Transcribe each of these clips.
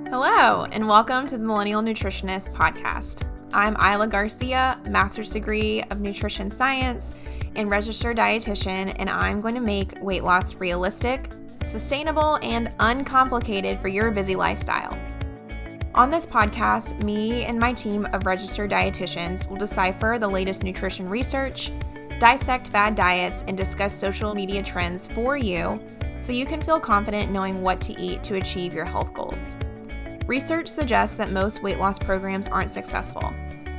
Hello, and welcome to the Millennial Nutritionist Podcast. I'm Isla Garcia, master's degree of nutrition science and registered dietitian, and I'm going to make weight loss realistic, sustainable, and uncomplicated for your busy lifestyle. On this podcast, me and my team of registered dietitians will decipher the latest nutrition research, dissect fad diets, and discuss social media trends for you so you can feel confident knowing what to eat to achieve your health goals. Research suggests that most weight loss programs aren't successful,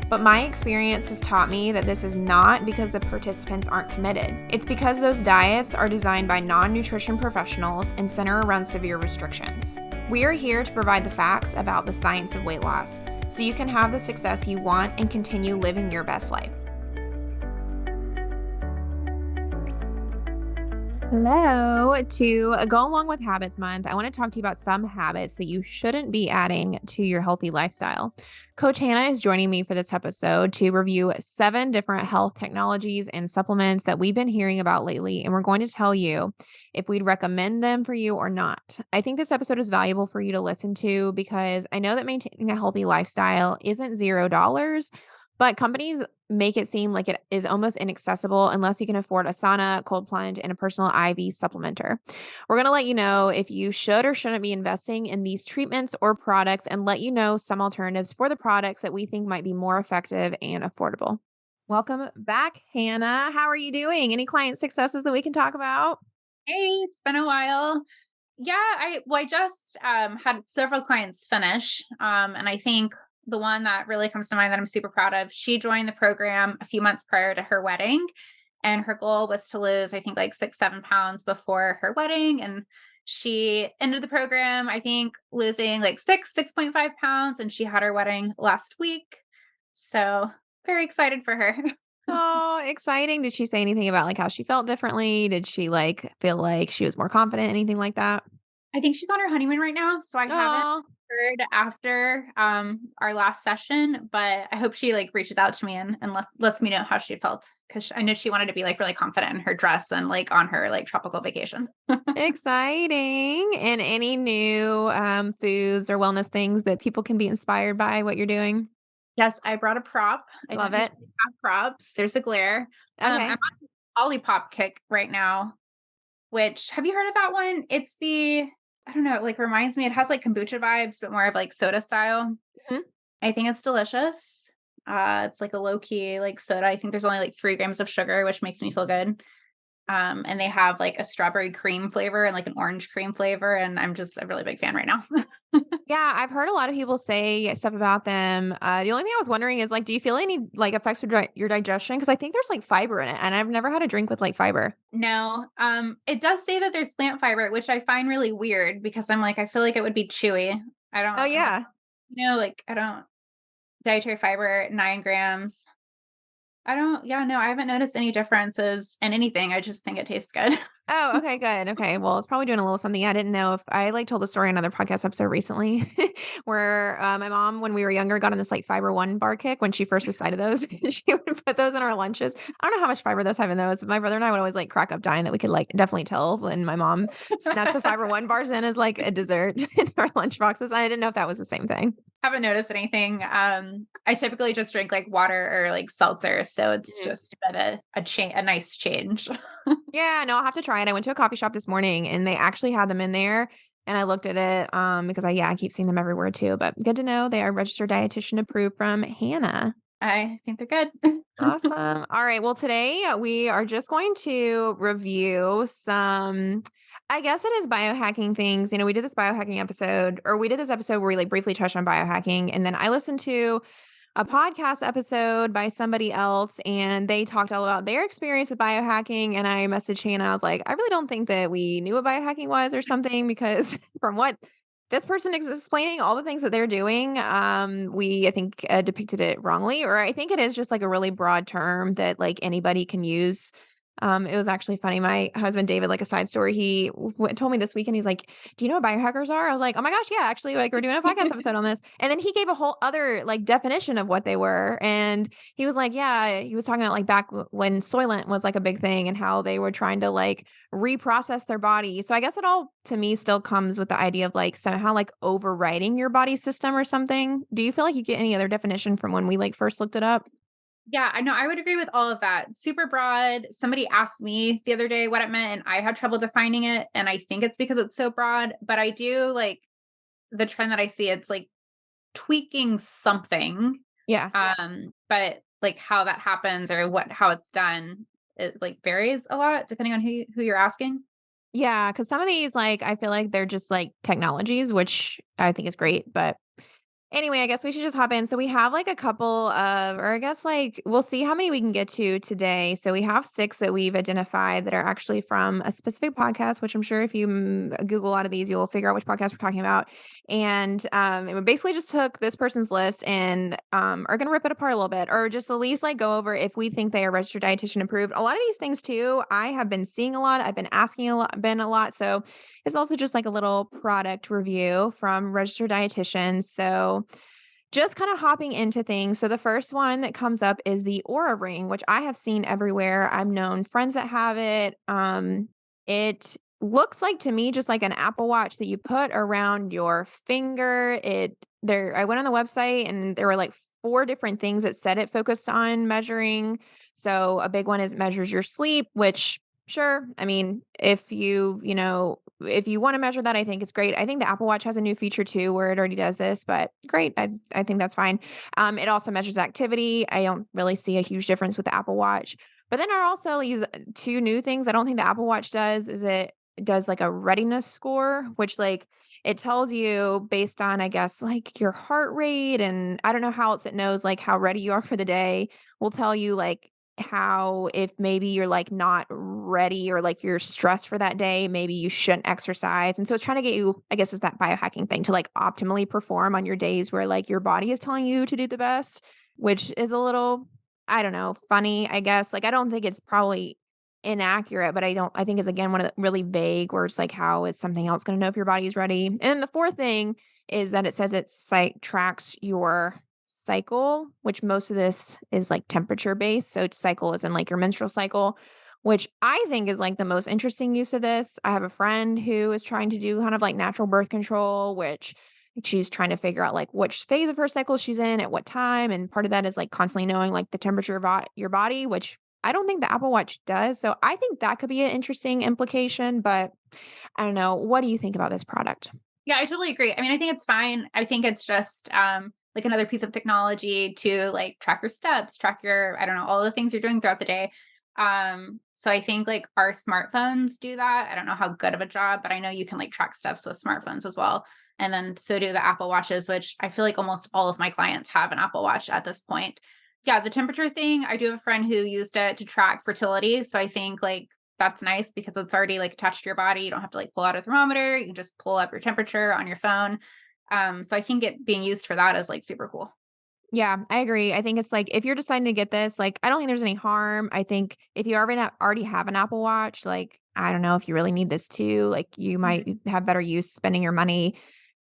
but my experience has taught me that this is not because the participants aren't committed. It's because those diets are designed by non-nutrition professionals and center around severe restrictions. We are here to provide the facts about the science of weight loss so you can have the success you want and continue living your best life. Hello. To go along with Habits Month, I want to talk to you about some habits that you shouldn't be adding to your healthy lifestyle. Coach Hannah is joining me for this episode to review 7 different health technologies and supplements that we've been hearing about lately, and we're going to tell you if we'd recommend them for you or not. I think this episode is valuable for you to listen to because I know that maintaining a healthy lifestyle isn't $0, but companies make it seem like it is almost inaccessible unless you can afford a sauna, cold plunge, and a personal IV supplementer. We're going to let you know if you should or shouldn't be investing in these treatments or products and let you know some alternatives for the products that we think might be more effective and affordable. Welcome back, Hannah. How are you doing? Any client successes that we can talk about? Hey, it's been a while. Yeah, I just had several clients finish. And I think the one that really comes to mind that I'm super proud of, she joined the program a few months prior to her wedding. And her goal was to lose, I think, like 6-7 pounds before her wedding. And she ended the program, I think, losing like 6.5 pounds. And she had her wedding last week. So very excited for her. Oh, exciting. Did she say anything about like how she felt differently? Did she like feel like she was more confident, anything like that? I think she's on her honeymoon right now, so I haven't Oh, heard after our last session, but I hope she like reaches out to me and lets me know how she felt because I know she wanted to be like really confident in her dress and like on her like tropical vacation. exciting. And any new foods or wellness things that people can be inspired by what you're doing? Yes, I brought a prop. I Love don't it. usually have props. There's a glare. I'm Okay. on Olipop kick right now, which have you heard of that one? It's I don't know, it like reminds me, it has like kombucha vibes, but more of like soda style. Mhm. I think it's delicious. It's like a low key like soda. I think there's only like 3 grams of sugar, which makes me feel good. And they have like a strawberry cream flavor and like an orange cream flavor. And I'm just a really big fan right now. Yeah, I've heard a lot of people say stuff about them. The only thing I was wondering is like, do you feel any like effects with your digestion? Because I think there's like fiber in it, and I've never had a drink with like fiber. No, it does say that there's plant fiber, which I find really weird because I'm like, I feel like it would be chewy. Oh I'm like, yeah. like I don't dietary fiber, 9 grams. Yeah, no, I haven't noticed any differences in anything. I just think it tastes good. Oh, okay, good. Okay. Well, it's probably doing a little something. I didn't know if I like told the story on another podcast episode recently where my mom, when we were younger, got on this like fiber one bar kick when she first decided those. She would put those in our lunches. I don't know how much fiber those have in those, but my brother and I would always like crack up dying that we could like definitely tell when my mom snuck the fiber one bars in as like a dessert in our lunch boxes. I didn't know if that was the same thing. Haven't noticed anything. I typically just drink like water or like seltzer, so it's Mhm. just been a nice change. Yeah, no, I'll have to try it. I went to a coffee shop this morning and they actually had them in there. And I looked at it because I keep seeing them everywhere too. But good to know they are registered dietitian approved from Hannah. I think they're good. Awesome. All right. Well, today we are just going to review some, I guess it is biohacking things. You know, we did this biohacking episode, or we did this episode where we like briefly touched on biohacking. And then I listened to a podcast episode by somebody else and they talked all about their experience with biohacking. And I messaged Hannah. I was like, I really don't think that we knew what biohacking was or something because from what this person is explaining all the things that they're doing, I think depicted it wrongly, or I think it is just like a really broad term that like anybody can use It was actually funny. My husband, David, like a side story, he told me this weekend, he's like, do you know what biohackers are? I was like, oh my gosh, yeah, actually, like we're doing a podcast episode on this. And then he gave a whole other like definition of what they were. And he was like, yeah, he was talking about like back when Soylent was like a big thing and how they were trying to like reprocess their body. So I guess it all to me still comes with the idea of like somehow like overriding your body system or something. Do you feel like you get any other definition from when we like first looked it up? Yeah, I know. I would agree with all of that. Super broad. Somebody asked me the other day what it meant, and I had trouble defining it. And I think it's because it's so broad, but I do like the trend that I see. It's like tweaking something. Yeah. But like how that happens or how it's done, it like varies a lot depending on who you're asking. Yeah, because some of these, like, I feel like they're just like technologies, which I think is great, but anyway, I guess we should just hop in. So we have like a couple of, or I guess like we'll see how many we can get to today. So we have six that we've identified that are actually from a specific podcast, which I'm sure if you Google a lot of these, you'll figure out which podcast we're talking about. And we basically just took this person's list and are going to rip it apart a little bit, or just at least like go over if we think they are registered dietitian approved. A lot of these things too, I have been seeing a lot. I've been asking a lot. So it's also just like a little product review from registered dietitians. So just kind of hopping into things. So the first one that comes up is the Oura ring, which I have seen everywhere. I've known friends that have it. It looks like to me just like an Apple Watch that you put around your finger. I went on the website and there were like four different things that said it focused on measuring. So a big one is measures your sleep, which sure. I mean, if you want to measure that, I think it's great. I think the Apple Watch has a new feature too where it already does this, but great. I think that's fine. It also measures activity. I don't really see a huge difference with the Apple Watch. But then I also use two new things I don't think the Apple Watch does is it does like a readiness score, which like it tells you based on, I guess, like your heart rate and I don't know how else it knows like how ready you are for the day. Will tell you like how if maybe you're like not ready or like you're stressed for that day, maybe you shouldn't exercise. And so it's trying to get you, I guess, is that biohacking thing to like optimally perform on your days where like your body is telling you to do the best, which is a little, I don't know, funny, I guess. Like I don't think it's probably inaccurate, but I think it's again one of the really vague where it's like, how is something else going to know if your body is ready? And then the fourth thing is that it says it tracks your cycle, which most of this is like temperature based. So cycle is in like your menstrual cycle, which I think is like the most interesting use of this. I have a friend who is trying to do kind of like natural birth control, which she's trying to figure out like which phase of her cycle she's in at what time. And part of that is like constantly knowing like the temperature of your body, which I don't think the Apple Watch does. So I think that could be an interesting implication, but I don't know. What do you think about this product? Yeah, I totally agree. I mean, I think it's fine. I think it's just like another piece of technology to like track your steps, track your, I don't know, all the things you're doing throughout the day. So I think like our smartphones do that. I don't know how good of a job, but I know you can like track steps with smartphones as well. And then so do the Apple Watches, which I feel like almost all of my clients have an Apple Watch at this point. Yeah, the temperature thing, I do have a friend who used it to track fertility. So I think like that's nice because it's already like attached to your body. You don't have to like pull out a thermometer. You can just pull up your temperature on your phone. So I think it being used for that is like super cool. Yeah, I agree. I think it's like if you're deciding to get this, like I don't think there's any harm. I think if you already have an Apple Watch, like I don't know if you really need this too. Like you might Mhm. have better use spending your money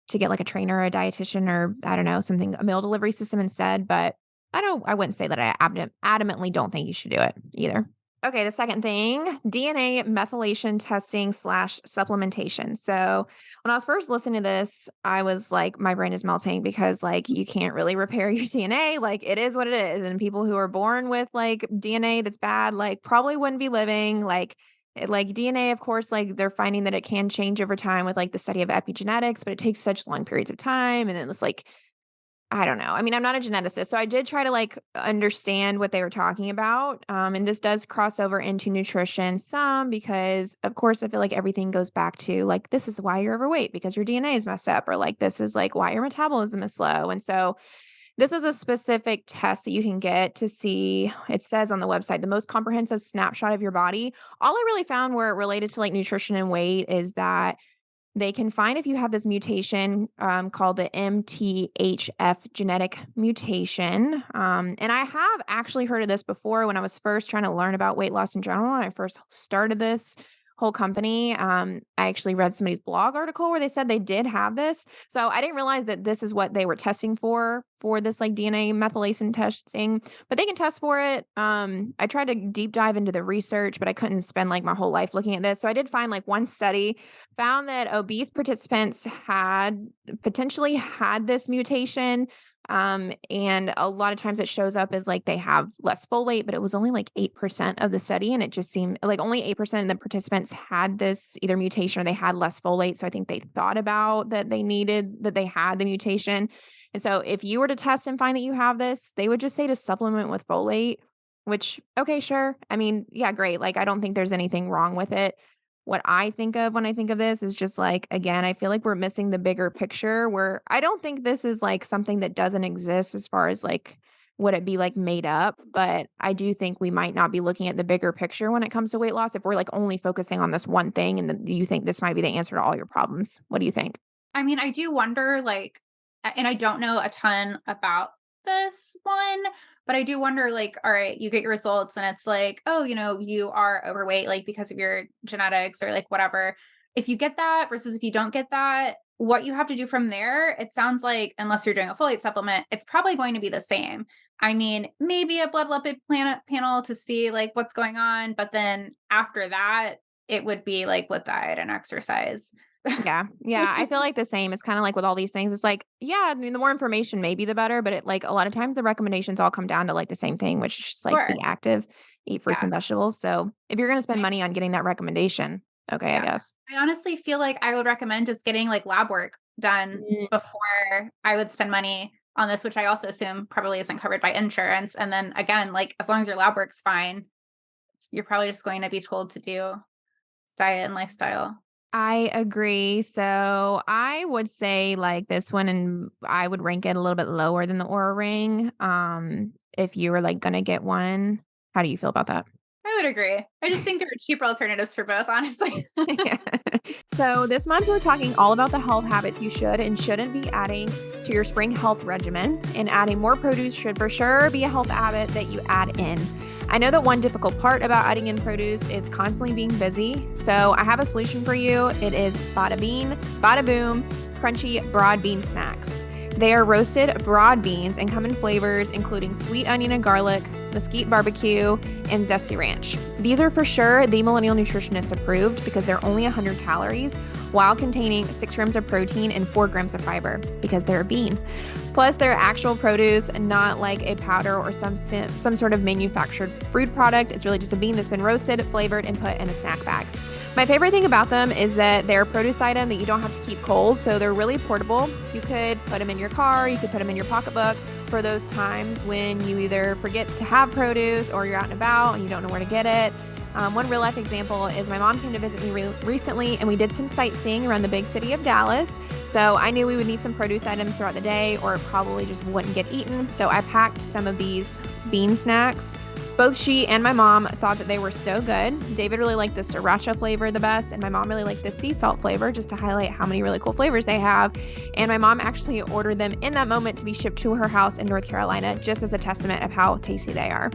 to get like a trainer or a dietitian or I don't know, something a meal delivery system instead, but I wouldn't say that I adamantly don't think you should do it either. Okay, the second thing, DNA methylation testing slash supplementation. So when I was first listening to this, I was like, my brain is melting because like you can't really repair your DNA. Like it is what it is. And people who are born with like DNA that's bad, like probably wouldn't be living. Like DNA, of course, like they're finding that it can change over time with like the study of epigenetics, but it takes such long periods of time. And then it's like I don't know. I mean, I'm not a geneticist, so I did try to like understand what they were talking about. And this does cross over into nutrition some because, of course, I feel like everything goes back to like, this is why you're overweight because your DNA is messed up, or like, this is like why your metabolism is slow. And so, this is a specific test that you can get to see, it says on the website, the most comprehensive snapshot of your body. All I really found where it related to like nutrition and weight is that They can find if you have this mutation called the MTHF genetic mutation. And I have actually heard of this before when I was first trying to learn about weight loss in general. When I first started this whole company, I actually read somebody's blog article where they said they did have this. So I didn't realize that this is what they were testing for this like DNA methylation testing, but they can test for it. I tried to deep dive into the research, but I couldn't spend like my whole life looking at this. So I did find like one study found that obese participants had potentially had this mutation. And a lot of times it shows up as like they have less folate, but it was only like 8% of the study. And it just seemed like only 8% of the participants had this either mutation or they had less folate. So I think they thought about that they had the mutation. And so if you were to test and find that you have this, they would just say to supplement with folate, which, okay, sure. I mean, yeah, great. Like, I don't think there's anything wrong with it. What I think of when I think of this is just like, again, I feel like we're missing the bigger picture where I don't think this is like something that doesn't exist as far as like, would it be like made up? But I do think we might not be looking at the bigger picture when it comes to weight loss if we're like only focusing on this one thing and you think this might be the answer to all your problems. What do you think? I mean, I do wonder, like, and I don't know a ton about this one, but I do wonder, like, all right, you get your results and it's like, oh, you are overweight, like, because of your genetics or like whatever. If you get that versus if you don't get that, what you have to do from there, it sounds like, unless you're doing a folate supplement, it's probably going to be the same. I mean, maybe a blood lipid panel to see like what's going on, but then after that, it would be like with diet and exercise. Yeah. Yeah. I feel like the same. It's kind of like with all these things. It's like, yeah, I mean, the more information, maybe the better, but it like a lot of times the recommendations all come down to like the same thing, which is just like Sure. be active, eat fruits Yeah. and vegetables. So if you're going to spend money on getting that recommendation, okay, I Yeah. guess. I honestly feel like I would recommend just getting like lab work done Mm. before I would spend money on this, which I also assume probably isn't covered by insurance. And then again, like as long as your lab work's fine, you're probably just going to be told to do diet and lifestyle. I agree. So I would say like this one, and I would rank it a little bit lower than the Aura Ring. If you were like going to get one, how do you feel about that? I would agree. I just think there are cheaper alternatives for both, honestly. Yeah. So this month we're talking all about the health habits you should and shouldn't be adding to your spring health regimen. And adding more produce should for sure be a health habit that you add in. I know that one difficult part about adding in produce is constantly being busy. So I have a solution for you. It is Bada Bean, Bada Boom, crunchy broad bean snacks. They are roasted broad beans and come in flavors including sweet onion and garlic, mesquite barbecue, and zesty ranch. These are for sure the Millennial Nutritionist approved because they're only 100 calories while containing 6 grams of protein and 4 grams of fiber because they're a bean. Plus, they're actual produce and not like a powder or some sort of manufactured fruit product. It's really just a bean that's been roasted, flavored, and put in a snack bag. My favorite thing about them is that they're a produce item that you don't have to keep cold, so they're really portable. You could put them in your car, you could put them in your pocketbook for those times when you either forget to have produce or you're out and about and you don't know where to get it. One real life example is my mom came to visit me recently and we did some sightseeing around the big city of Dallas. So I knew we would need some produce items throughout the day or it probably just wouldn't get eaten. So I packed some of these bean snacks. Both she and my mom thought that they were so good. David really liked the sriracha flavor the best, and my mom really liked the sea salt flavor, just to highlight how many really cool flavors they have. And my mom actually ordered them in that moment to be shipped to her house in North Carolina, just as a testament of how tasty they are.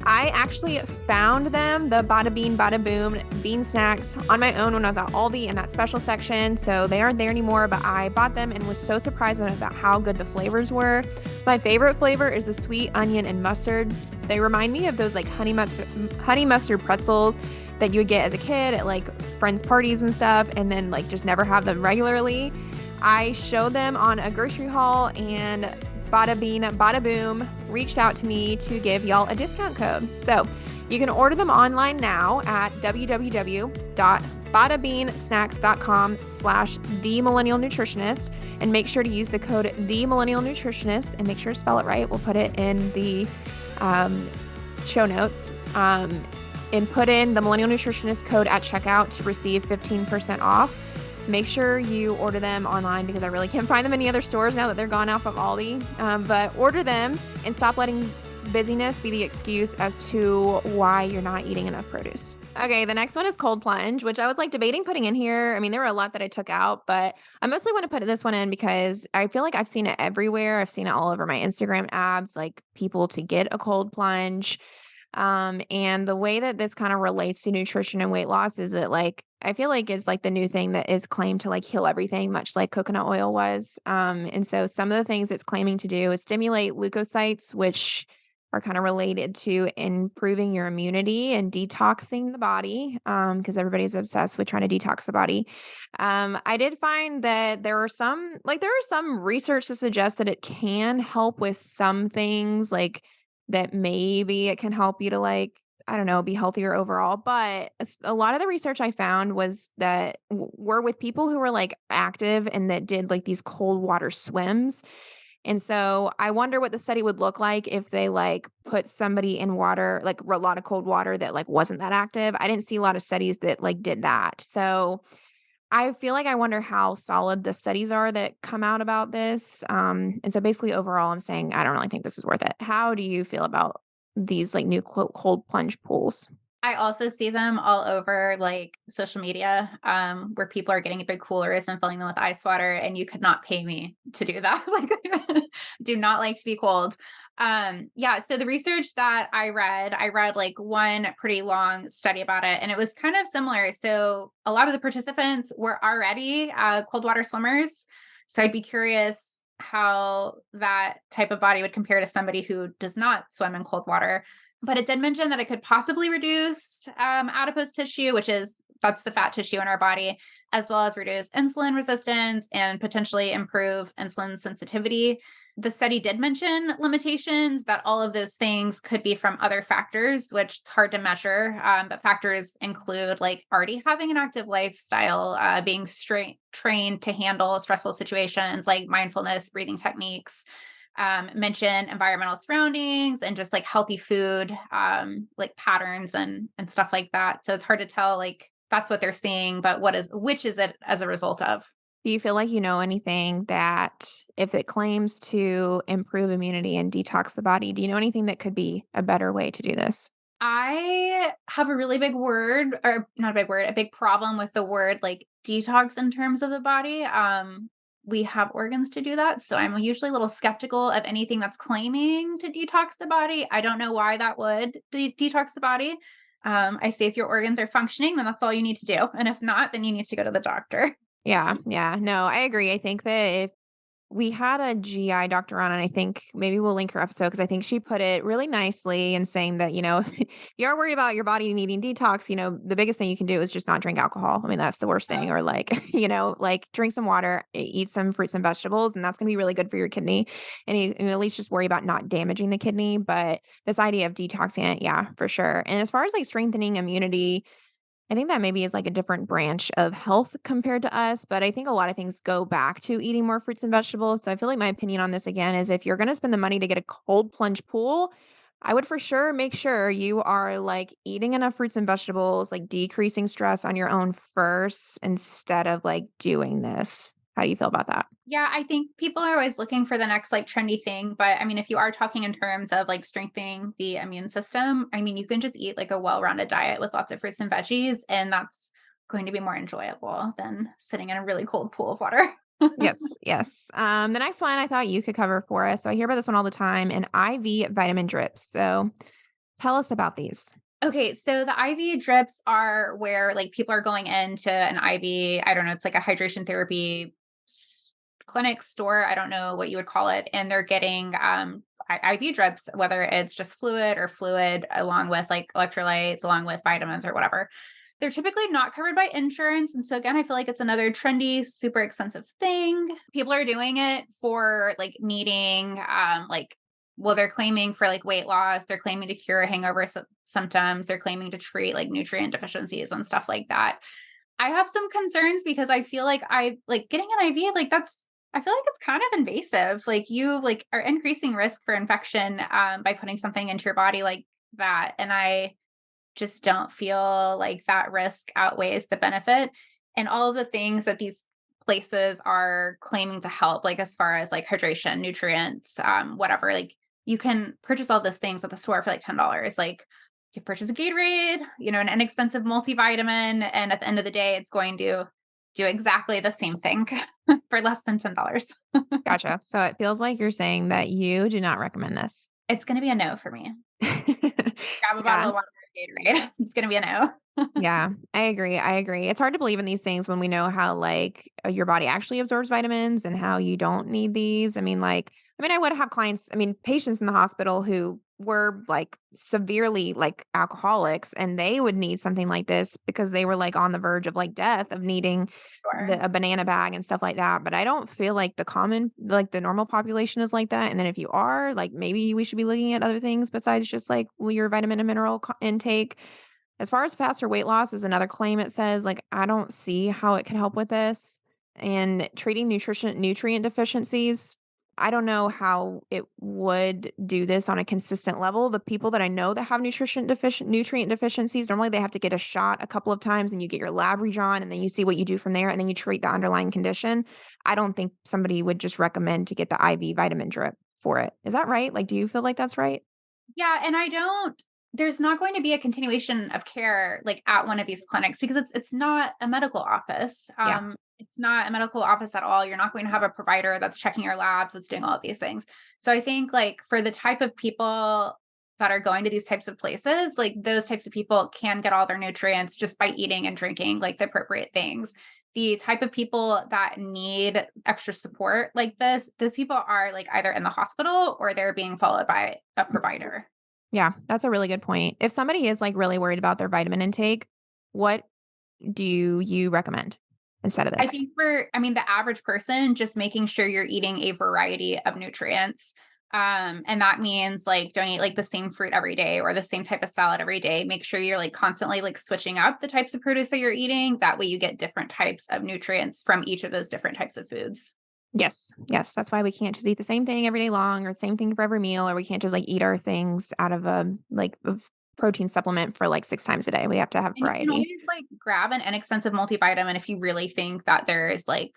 I actually found them, the Bada Bean, Bada Boom bean snacks, on my own when I was at Aldi in that special section. So they aren't there anymore, but I bought them and was so surprised about how good the flavors were. My favorite flavor is the sweet onion and mustard. They remind me of those like honey mustard pretzels that you would get as a kid at like friends' parties and stuff, and then like just never have them regularly. I showed them on a grocery haul and Bada Bean, Bada Boom reached out to me to give y'all a discount code. So you can order them online now at www.badabeansnacks.com/themillennialnutritionist and make sure to use the code themillennialnutritionist and make sure to spell it right. We'll put it in the show notes and put in the Millennial Nutritionist code at checkout to receive 15% off. Make sure you order them online because I really can't find them in any other stores now that they're gone off of Aldi. But order them and stop letting busyness be the excuse as to why you're not eating enough produce. Okay, the next one is cold plunge, which I was like debating putting in here. I mean, there were a lot that I took out, but I mostly want to put this one in because I feel like I've seen it everywhere. I've seen it all over my Instagram ads, like people to get a cold plunge. And the way that this kind of relates to nutrition and weight loss is that like I feel like it's like the new thing that is claimed to like heal everything, much like coconut oil was. And so some of the things it's claiming to do is stimulate leukocytes, which are kind of related to improving your immunity and detoxing the body, because everybody's obsessed with trying to detox the body. I did find that there are some research to suggest that it can help with some things, like that maybe it can help you to like, I don't know, be healthier overall. But a lot of the research I found was that were with people who were like active and that did like these cold water swims. And so I wonder what the study would look like if they like put somebody in water, like a lot of cold water that like wasn't that active. I didn't see a lot of studies that like did that. So I feel like I wonder how solid the studies are that come out about this. And so basically overall, I'm saying I don't really think this is worth it. How do you feel about these like new cold plunge pools? I also see them all over like social media, where people are getting big coolers and filling them with ice water, and you could not pay me to do that. Like, do not like to be cold. Yeah. So the research that I read like one pretty long study about it, and it was kind of similar. So a lot of the participants were already cold water swimmers. So I'd be curious how that type of body would compare to somebody who does not swim in cold water. But it did mention that it could possibly reduce adipose tissue, that's the fat tissue in our body, as well as reduce insulin resistance and potentially improve insulin sensitivity. The study did mention limitations, that all of those things could be from other factors, which it's hard to measure. But factors include like already having an active lifestyle, being trained to handle stressful situations like mindfulness, breathing techniques, mention environmental surroundings and just like healthy food, like patterns and stuff like that. So it's hard to tell like that's what they're seeing, but which is it as a result of? Do you feel like you know anything that if it claims to improve immunity and detox the body, do you know anything that could be a better way to do this? I have a really big word, or not a big word, a big problem with the word like detox in terms of the body. We have organs to do that. So I'm usually a little skeptical of anything that's claiming to detox the body. I don't know why that would detox the body. I say if your organs are functioning, then that's all you need to do. And if not, then you need to go to the doctor. Yeah, yeah. No, I agree. I think that if we had a GI doctor on, and I think maybe we'll link her episode because I think she put it really nicely in saying that, if you are worried about your body needing detox, the biggest thing you can do is just not drink alcohol. I mean, that's the worst thing. Or like, like drink some water, eat some fruits and vegetables, and that's going to be really good for your kidney. And at least just worry about not damaging the kidney. But this idea of detoxing it, yeah, for sure. And as far as like strengthening immunity, I think that maybe is like a different branch of health compared to us, but I think a lot of things go back to eating more fruits and vegetables. So I feel like my opinion on this again is if you're going to spend the money to get a cold plunge pool, I would for sure make sure you are like eating enough fruits and vegetables, like decreasing stress on your own first instead of like doing this. How do you feel about that? Yeah, I think people are always looking for the next like trendy thing. But I mean, if you are talking in terms of like strengthening the immune system, I mean, you can just eat like a well rounded diet with lots of fruits and veggies, and that's going to be more enjoyable than sitting in a really cold pool of water. Yes, yes. The next one I thought you could cover for us. So I hear about this one all the time, an IV vitamin drips. So tell us about these. Okay, so the IV drips are where like people are going into an IV, I don't know, it's like a hydration therapy clinic store, I don't know what you would call it, and they're getting IV drips, whether it's just fluid along with like electrolytes, along with vitamins or whatever. They're typically not covered by insurance. And so again, I feel like it's another trendy, super expensive thing. People are doing it for like needing well, they're claiming for like weight loss, they're claiming to cure hangover symptoms, they're claiming to treat like nutrient deficiencies and stuff like that. I have some concerns because I feel like I like getting an IV, like I feel like it's kind of invasive. Like you like are increasing risk for infection by putting something into your body like that. And I just don't feel like that risk outweighs the benefit. And all of the things that these places are claiming to help, like as far as like hydration, nutrients, whatever, like you can purchase all those things at the store for like $10. Like you can purchase a Gatorade, an inexpensive multivitamin, and at the end of the day, it's going to do exactly the same thing for less than $10. Gotcha. So it feels like you're saying that you do not recommend this. It's going to be a no for me. Grab a bottle Yeah. of water or Gatorade. It's going to be a no. Yeah, I agree. I agree. It's hard to believe in these things when we know how like your body actually absorbs vitamins and how you don't need these. I would have clients, patients in the hospital who were like severely like alcoholics and they would need something like this because they were like on the verge of like death of needing Sure. a banana bag and stuff like that. But I don't feel like the normal population is like that. And then if you are, like maybe we should be looking at other things besides just like your vitamin and mineral intake. As far as faster weight loss is another claim it says, like, I don't see how it can help with this. And treating nutrient deficiencies, I don't know how it would do this on a consistent level. The people that I know that have nutrient deficiencies, normally they have to get a shot a couple of times and you get your lab redrawn and then you see what you do from there and then you treat the underlying condition. I don't think somebody would just recommend to get the IV vitamin drip for it. Is that right? Like, do you feel like that's right? Yeah, and there's not going to be a continuation of care like at one of these clinics because it's not a medical office. Yeah. It's not a medical office at all. You're not going to have a provider that's checking your labs, that's doing all of these things. So I think like for the type of people that are going to these types of places, like those types of people can get all their nutrients just by eating and drinking like the appropriate things. The type of people that need extra support like this, those people are like either in the hospital or they're being followed by a provider. Yeah, that's a really good point. If somebody is like really worried about their vitamin intake, what do you recommend instead of I this? think the average person, just making sure you're eating a variety of nutrients. And that means like don't eat like the same fruit every day or the same type of salad every day. Make sure you're like constantly like switching up the types of produce that you're eating. That way you get different types of nutrients from each of those different types of foods. Yes. Yes. That's why we can't just eat the same thing every day long or the same thing for every meal, or we can't just like eat our things out of a protein supplement for like 6 times a day. We have to have And you can variety. always like grab an inexpensive multivitamin if you really think that there is like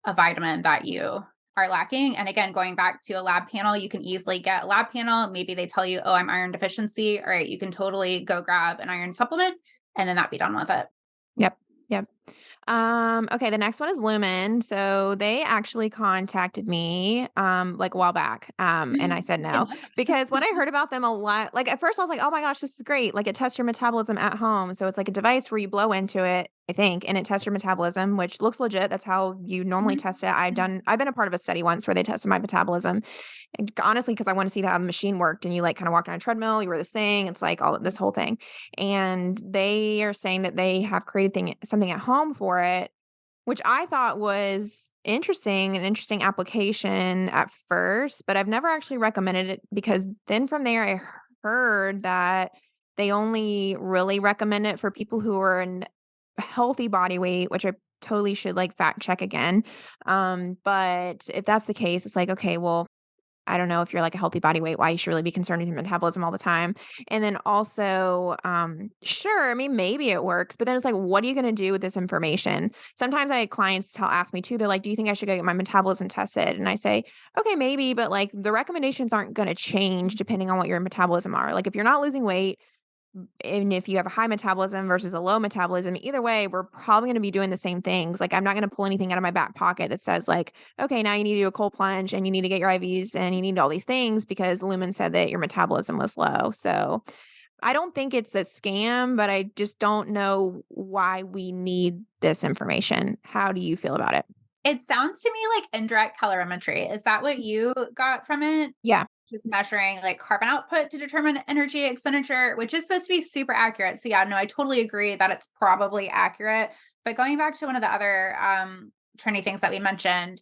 a vitamin that you are lacking. And again, going back to a lab panel, you can easily get a lab panel. Maybe they tell you, oh, I'm iron deficiency. All right, you can totally go grab an iron supplement and then that be done with it. Yep. Yep. Okay, the next one is Lumen. So they actually contacted me like a while back. And I said Good no. luck. Because when I heard about them a lot, like at first I was like, oh my gosh, this is great. Like it tests your metabolism at home. So it's like a device where you blow into it, I think, and it tests your metabolism, which looks legit. That's how you normally Mhm. test it. I've been a part of a study once where they tested my metabolism. And honestly, because I want to see how the machine worked. And you like kind of walk on a treadmill, you wear this thing, it's like all this whole thing. And they are saying that they have created something at home for it, which I thought was an interesting application at first, but I've never actually recommended it because then from there I heard that they only really recommend it for people who are in healthy body weight, which I totally should like fact check again. But if that's the case, it's like, okay, well, I don't know if you're like a healthy body weight, why you should really be concerned with your metabolism all the time. And then also, sure, maybe it works, but then it's like, what are you going to do with this information? Sometimes I had clients ask me too, they're like, do you think I should go get my metabolism tested? And I say, okay, maybe, but like the recommendations aren't going to change depending on what your metabolism are. Like if you're not losing weight, and if you have a high metabolism versus a low metabolism, either way, we're probably going to be doing the same things. Like I'm not going to pull anything out of my back pocket that says like, okay, now you need to do a cold plunge and you need to get your IVs and you need all these things because Lumen said that your metabolism was low. So I don't think it's a scam, but I just don't know why we need this information. How do you feel about it? It sounds to me like indirect calorimetry. Is that what you got from it? Yeah. Just measuring like carbon output to determine energy expenditure, which is supposed to be super accurate. So yeah, no, I totally agree that it's probably accurate. But going back to one of the other trendy things that we mentioned,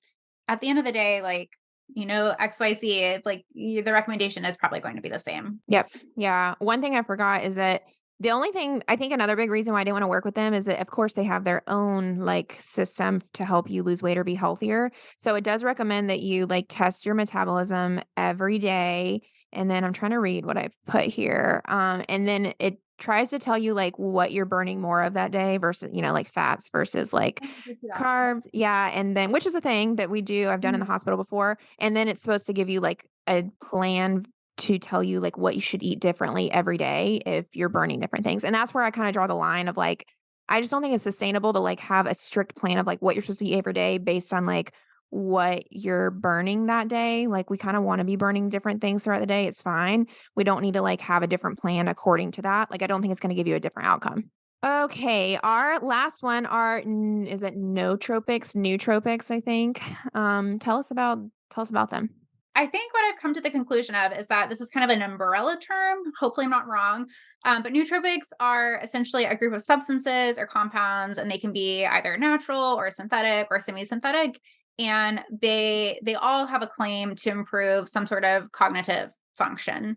at the end of the day, like, XYZ, like the recommendation is probably going to be the same. Yep. Yeah. One thing I forgot is that the only thing I think another big reason why I didn't want to work with them is that of course they have their own like system to help you lose weight or be healthier. So it does recommend that you like test your metabolism every day. And then I'm trying to read what I've put here. And then it tries to tell you like what you're burning more of that day versus, like fats versus like Oh, I did see that. carbs. Yeah. And then which is a thing that I've done in the Mhm. hospital before. And then it's supposed to give you like a plan to tell you like what you should eat differently every day if you're burning different things. And that's where I kind of draw the line of like, I just don't think it's sustainable to like have a strict plan of like what you're supposed to eat every day based on like what you're burning that day. Like we kind of want to be burning different things throughout the day. It's fine. We don't need to like have a different plan according to that. Like I don't think it's going to give you a different outcome. Okay, our last one are is it nootropics, I think. Tell us about them. I think what I've come to the conclusion of is that this is kind of an umbrella term. Hopefully, I'm not wrong. But nootropics are essentially a group of substances or compounds, and they can be either natural or synthetic or semi-synthetic. And they all have a claim to improve some sort of cognitive function.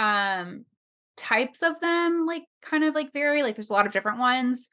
Um, Types of them like kind of like vary. Like there's a lot of different ones.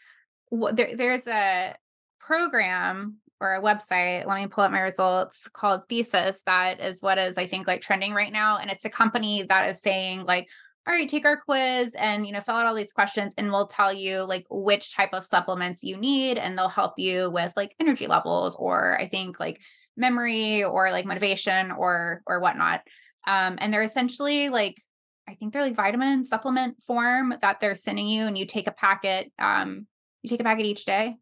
There's a program or a website, let me pull up my results, called Thesis, that is what is, I think, like trending right now. And it's a company that is saying like, all right, take our quiz and, fill out all these questions and we'll tell you like which type of supplements you need. And they'll help you with like energy levels, or I think like memory or like motivation or whatnot. And they're essentially like, I think they're like vitamin supplement form that they're sending you, and you take a packet. You take a packet each day,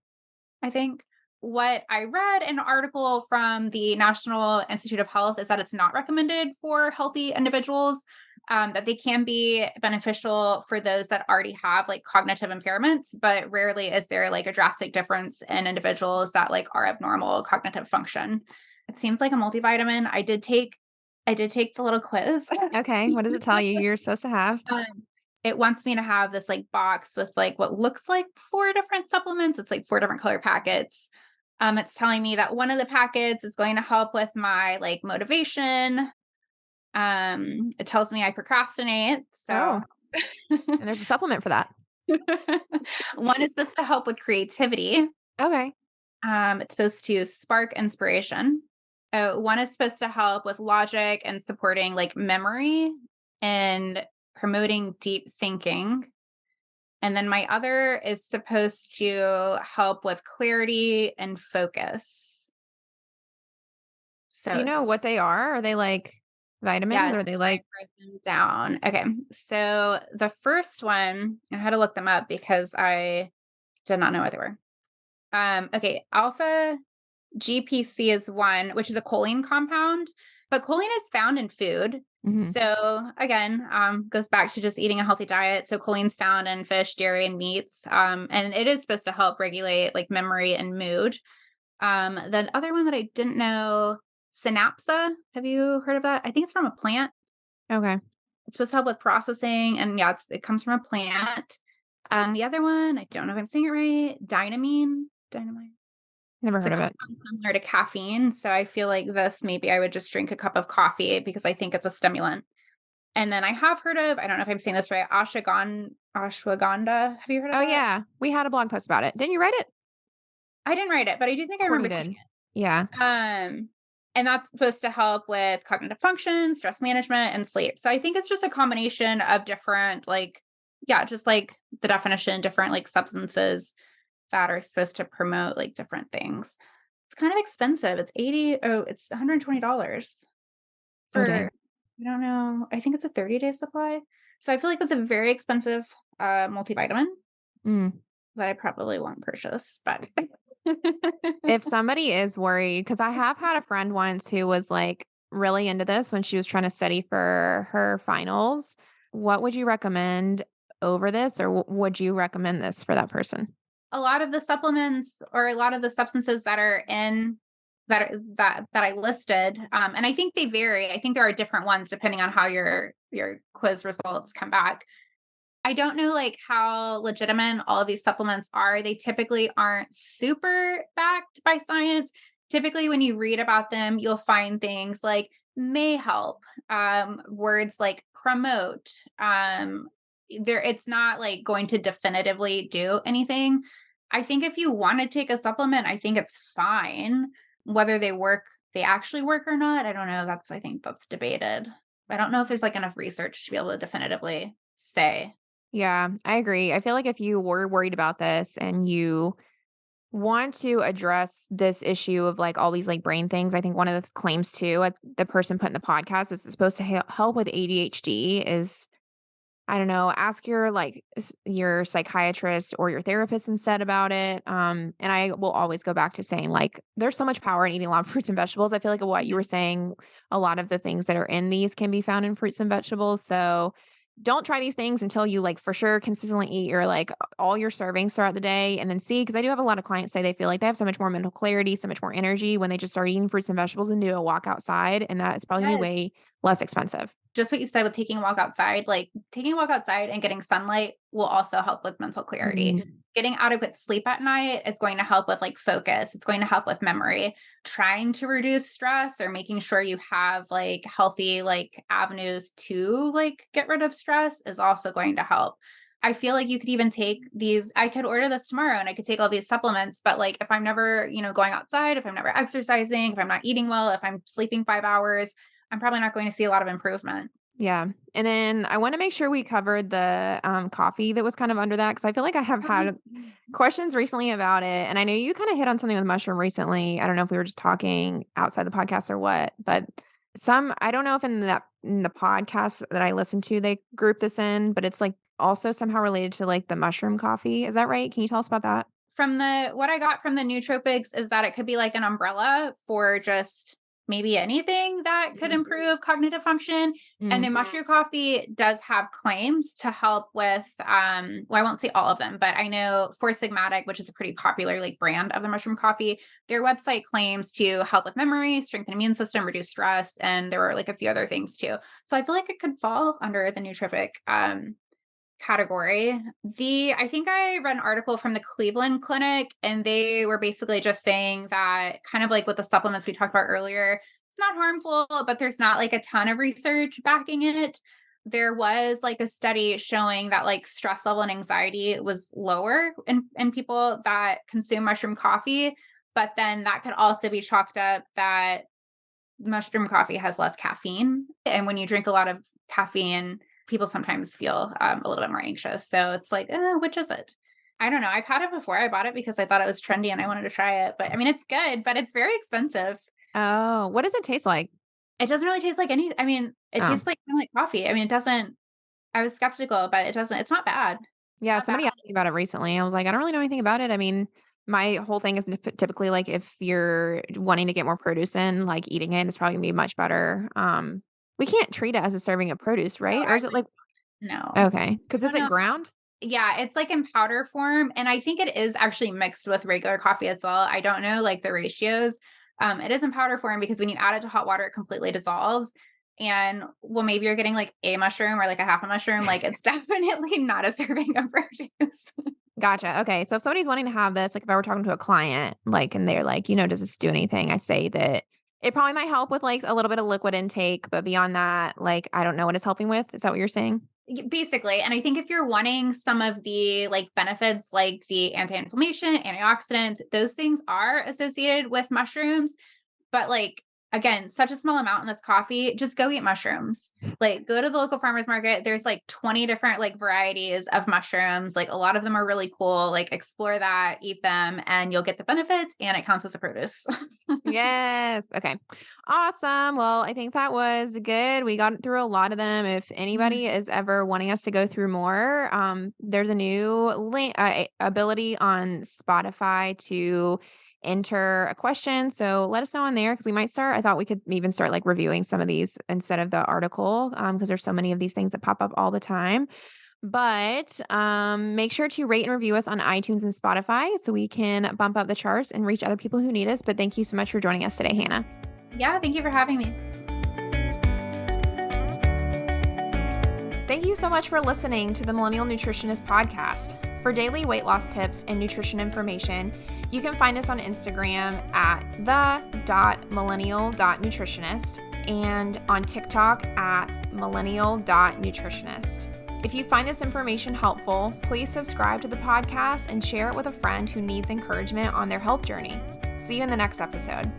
I think. What I read in an article from the National Institute of Health is that it's not recommended for healthy individuals, that they can be beneficial for those that already have like cognitive impairments, but rarely is there like a drastic difference in individuals that like are of normal cognitive function. It seems like a multivitamin. I did take the little quiz. Okay, what does it tell you you're supposed to have? It wants me to have this like box with like what looks like 4 different supplements. It's like 4 different color packets. It's telling me that one of the packets is going to help with my like motivation. It tells me I procrastinate. So Oh, and there's a supplement for that. one is supposed to help with creativity. Okay. It's supposed to spark inspiration. One is supposed to help with logic and supporting like memory and promoting deep thinking. And then my other is supposed to help with clarity and focus. So Do you know what it's, they are? Are they like vitamins? yes, Or are they I like wrote them down. Okay. So the first one, I had to look them up because I did not know what they were. Okay. Alpha GPC is one, which is a choline compound, but choline is found in food. mhm. So again, goes back to just eating a healthy diet. So choline's found in fish, dairy, and meats. And it is supposed to help regulate like memory and mood. The other one that I didn't know, synapsa. Have you heard of that? I think it's from a plant. Okay. It's supposed to help with processing, and yeah, it comes from a plant. The other one, I don't know if I'm saying it right. Dynamine. Never It's a heard of it. compound similar to caffeine, so I feel like this maybe I would just drink a cup of coffee because I think it's a stimulant. And then I have heard of, I don't know if I'm saying this right, ashwagandha. Have you heard of Oh, that? yeah. We had a blog post about it. Didn't you write it? I didn't write it, but I do think I Courtney remember seeing did. Yeah. it. And that's supposed to help with cognitive function, stress management, and sleep. So I think it's just a combination of different, like, yeah, just like the definition, different like substances that are supposed to promote like different things. It's kind of expensive. It's $120 Oh, for, dang. I don't know, I think it's a 30-day supply. So I feel like that's a very expensive multivitamin Mm. that I probably won't purchase, but If somebody is worried, because I have had a friend once who was like really into this when she was trying to study for her finals. What would you recommend over this, or would you recommend this for that person? a lot of the supplements or a lot of the substances that are in that I listed, and I think they vary. I think there are different ones depending on how your quiz results come back. I don't know like how legitimate all of these supplements are. They typically aren't super backed by science. Typically, when you read about them, you'll find things like may help, words like promote. It's not like going to definitively do anything. I think if you want to take a supplement, I think it's fine. Whether they actually work or not, I don't know. I think that's debated. I don't know if there's like enough research to be able to definitively say. Yeah, I agree. I feel like if you were worried about this and you want to address this issue of like all these like brain things. I think one of the claims too, the person put in the podcast is it's supposed to help with ADHD is I don't know, ask your like your psychiatrist or your therapist instead about it. And I will always go back to saying like there's so much power in eating a lot of fruits and vegetables. I feel like what you were saying, a lot of the things that are in these can be found in fruits and vegetables. So don't try these things until you like for sure consistently eat your like all your servings throughout the day and then see because I do have a lot of clients say they feel like they have so much more mental clarity, so much more energy when they just start eating fruits and vegetables and do a walk outside and that it's probably gonna be Yes. way less expensive. Just what you said with taking a walk outside, like taking a walk outside and getting sunlight will also help with mental clarity. Mhm. Getting adequate sleep at night is going to help with like focus. It's going to help with memory. Trying to reduce stress or making sure you have like healthy like avenues to like get rid of stress is also going to help. I feel like you could even take these, I could order this tomorrow and I could take all these supplements, but like if I'm never, going outside, if I'm never exercising, if I'm not eating well, if I'm sleeping 5 hours, I'm probably not going to see a lot of improvement. Yeah, and then I wanna make sure we covered the, coffee that was kind of under that because I feel like I have had questions recently about it, and I know you kinda hit on something with mushroom recently. I don't know if we were just talking outside the podcast or what, but I don't know if in the podcast that I listened to, they group this in, but it's, like, also somehow related to, like, the mushroom coffee. Is that right? Can you tell us about that? From the what I got from the nootropics is that it could be like an umbrella for just maybe anything that could improve cognitive function. And Mm. then mushroom coffee does have claims to help with well, I won't say all of them, but I know Four Sigmatic, which is a pretty popular like brand of the mushroom coffee, their website claims to help with memory, strengthen immune system, reduce stress, and there were like a few other things too. So I feel like it could fall under the nootropic category. I think I read an article from the Cleveland Clinic and they were basically just saying that kind of like with the supplements we talked about earlier, it's not harmful, but there's not like a ton of research backing it. There was like a study showing that like stress level and anxiety was lower in people that consume mushroom coffee, but then that could also be chalked up that mushroom coffee has less caffeine. And when you drink a lot of caffeine, people sometimes feel a little bit more anxious. So it's like, which is it? I don't know. I've had it before. I bought it because I thought it was trendy and I wanted to try it. But I mean, it's good, but it's very expensive. Oh, what does it taste like? It doesn't really taste like any. I mean, it Oh. tastes like kind of like coffee. I mean, it doesn't. I was skeptical, but it doesn't. It's not bad. Yeah, Not bad. somebody asked me about it recently. I was like, "I don't really know anything about it." I mean, my whole thing is typically, like, if you're wanting to get more produce in, like, eating it is probably gonna be much better. We can't treat it as a serving of produce, No, right? Or I is it would like no. okay, because No, is it no. ground? Yeah, it's like in powder form, and I think it is actually mixed with regular coffee as well. I don't know like the ratios. It is in powder form because when you add it to hot water, it completely dissolves. And well, maybe you're getting like a mushroom or like a half a mushroom. Like it's definitely not a serving of produce. Gotcha, okay, so if somebody's wanting to have this, like, if I were talking to a client, like, and they're like, "Does this do anything?" I say that it probably might help with, like, a little bit of liquid intake, but beyond that, like, I don't know what it's helping with. Is that what you're saying? Basically, and I think if you're wanting some of the like benefits like the anti-inflammation, antioxidants, those things are associated with mushrooms. But like again, such a small amount in this coffee, just go eat mushrooms. Like go to the local farmers market. There's like 20 different like varieties of mushrooms. Like a lot of them are really cool. Like explore that, eat them, and you'll get the benefits and it counts as a produce. Yes. Okay. Awesome. Well, I think that was good. We got through a lot of them. If Mhm. anybody is ever wanting us to go through more, there's a new link ability on Spotify to enter a question. So let us know on there because we might start. I thought we could even start like reviewing some of these instead of the article because there's so many of these things that pop up all the time. But, make sure to rate and review us on iTunes and Spotify so we can bump up the charts and reach other people who need us. But thank you so much for joining us today, Hannah. Yeah, thank you for having me. Thank you so much for listening to the Millennial Nutritionist Podcast. For daily weight loss tips and nutrition information, you can find us on Instagram at the.millennial.nutritionist and on TikTok at millennial.nutritionist. If you find this information helpful, please subscribe to the podcast and share it with a friend who needs encouragement on their health journey. See you in the next episode.